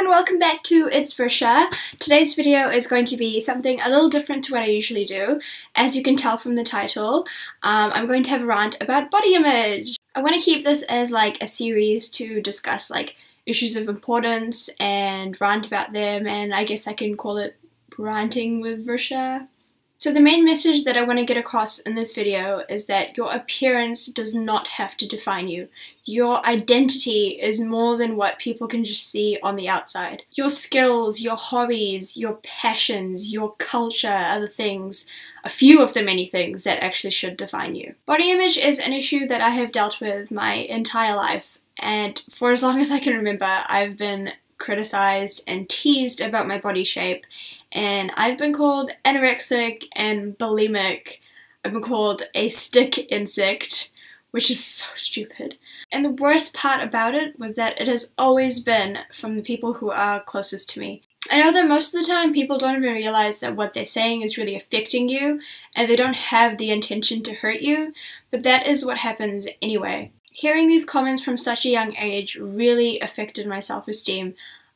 and welcome back to ItsVrisha. Today's video is going to be something a little different to what I usually do. As you can tell from the title, I'm going to have a rant about body image. I want to keep this as like a series to discuss like issues of importance and rant about them, and I guess I can call it ranting with Vrisha. So the main message that I want to get across in this video is that your appearance does not have to define you. Your identity is more than what people can just see on the outside. Your skills, your hobbies, your passions, your culture are the things, a few of the many things that actually should define you. Body image is an issue that I have dealt with my entire life, and for as long as I can remember, I've been criticized and teased about my body shape, and I've been called anorexic and bulimic. I've been called a stick insect, which is so stupid. And the worst part about it was that it has always been from the people who are closest to me. I know that most of the time people don't even realize that what they're saying is really affecting you, and they don't have the intention to hurt you, but that is what happens anyway. Hearing these comments from such a young age really affected my self-esteem.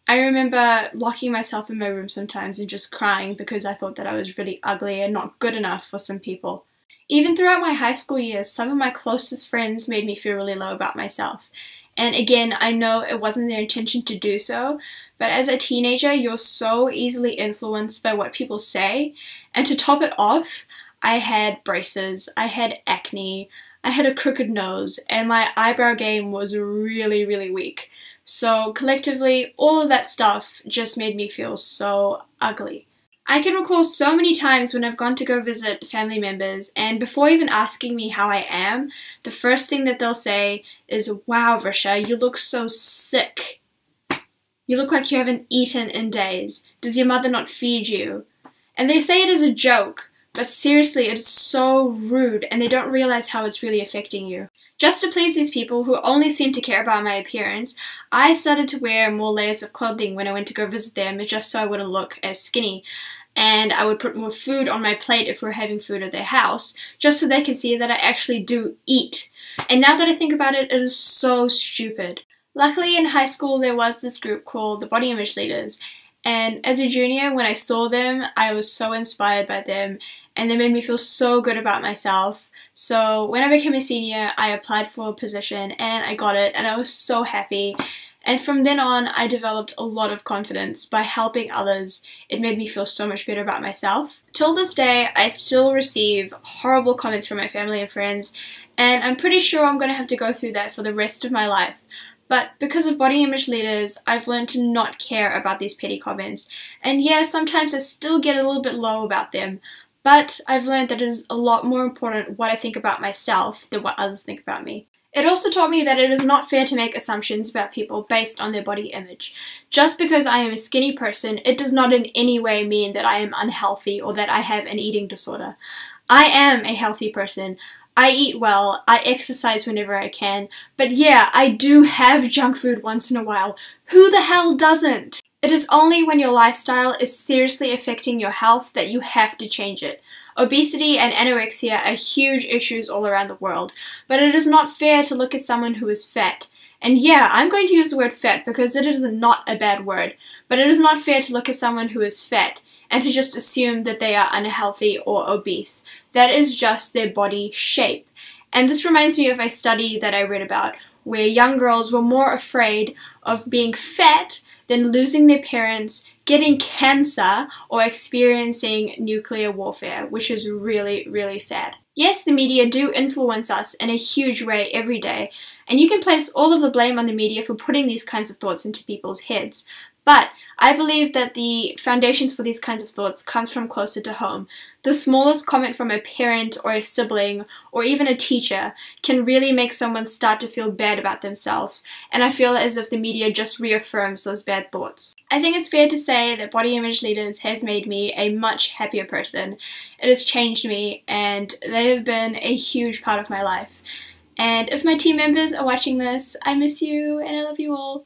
I remember locking myself in my room sometimes and just crying because I thought that I was really ugly and not good enough for some people. Even throughout my high school years, some of my closest friends made me feel really low about myself. And again, I know it wasn't their intention to do so, but as a teenager, you're so easily influenced by what people say. And to top it off, I had braces, I had acne, I had a crooked nose, and my eyebrow game was really, really weak. So collectively, all of that stuff just made me feel so ugly. I can recall so many times when I've gone to go visit family members, and before even asking me how I am, the first thing that they'll say is, "Wow, Vrisha, you look so sick. You look like you haven't eaten in days. Does your mother not feed you?" And they say it as a joke, but seriously, it's so rude, and they don't realize how it's really affecting you. Just to please these people who only seem to care about my appearance, I started to wear more layers of clothing when I went to go visit them, just so I wouldn't look as skinny. And I would put more food on my plate if we were having food at their house, just so they could see that I actually do eat. And now that I think about it, it is so stupid. Luckily, in high school, there was this group called the Body Image Leaders, and as a junior, when I saw them, I was so inspired by them, and they made me feel so good about myself. So when I became a senior, I applied for a position and I got it, and I was so happy. And from then on, I developed a lot of confidence by helping others. It made me feel so much better about myself. Till this day, I still receive horrible comments from my family and friends, and I'm pretty sure I'm going to have to go through that for the rest of my life. But because of Body Image Leaders, I've learned to not care about these petty comments. And yeah, sometimes I still get a little bit low about them, but I've learned that it is a lot more important what I think about myself than what others think about me. It also taught me that it is not fair to make assumptions about people based on their body image. Just because I am a skinny person, it does not in any way mean that I am unhealthy or that I have an eating disorder. I am a healthy person. I eat well, I exercise whenever I can, but yeah, I do have junk food once in a while. Who the hell doesn't? It is only when your lifestyle is seriously affecting your health that you have to change it. Obesity and anorexia are huge issues all around the world, but it is not fair to look at someone who is fat. And yeah, I'm going to use the word fat because it is not a bad word, but it is not fair to look at someone who is fat and to just assume that they are unhealthy or obese. That is just their body shape. And this reminds me of a study that I read about where young girls were more afraid of being fat than losing their parents, getting cancer, or experiencing nuclear warfare, which is really, really sad. Yes, the media do influence us in a huge way every day, and you can place all of the blame on the media for putting these kinds of thoughts into people's heads. But I believe that the foundations for these kinds of thoughts comes from closer to home. The smallest comment from a parent or a sibling or even a teacher can really make someone start to feel bad about themselves, and I feel as if the media just reaffirms those bad thoughts. I think it's fair to say that Body Image Leaders has made me a much happier person. It has changed me, and they have been a huge part of my life. And if my team members are watching this, I miss you and I love you all.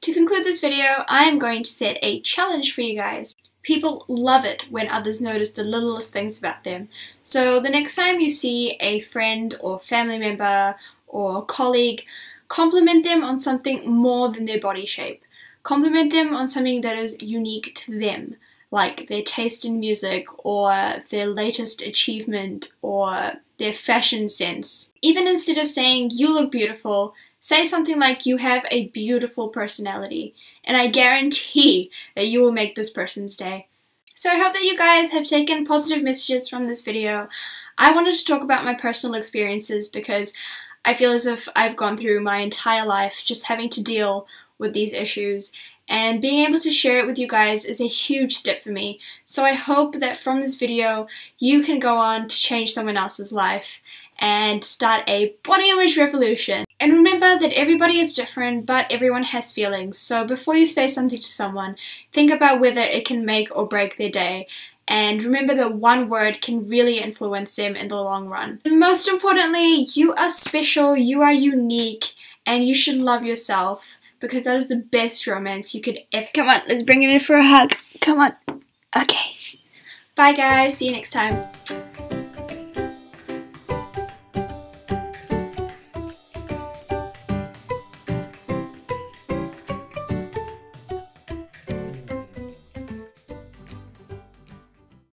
To conclude this video, I am going to set a challenge for you guys. People love it when others notice the littlest things about them. So the next time you see a friend or family member or colleague, compliment them on something more than their body shape. compliment them on something that is unique to them, like their taste in music or their latest achievement or their fashion sense. Even instead of saying you look beautiful, say something like you have a beautiful personality, and I guarantee that you will make this person's day. So I hope that you guys have taken positive messages from this video. I wanted to talk about my personal experiences because I feel as if I've gone through my entire life just having to deal with these issues, and being able to share it with you guys is a huge step for me. So I hope that from this video you can go on to change someone else's life and start a body image revolution. And remember that everybody is different, but everyone has feelings. So before you say something to someone, think about whether it can make or break their day. And remember that one word can really influence them in the long run. And most importantly, you are special, you are unique, and you should love yourself, because that is the best romance you could ever. Come on, let's bring it in for a hug. Come on. Okay. Bye guys, see you next time.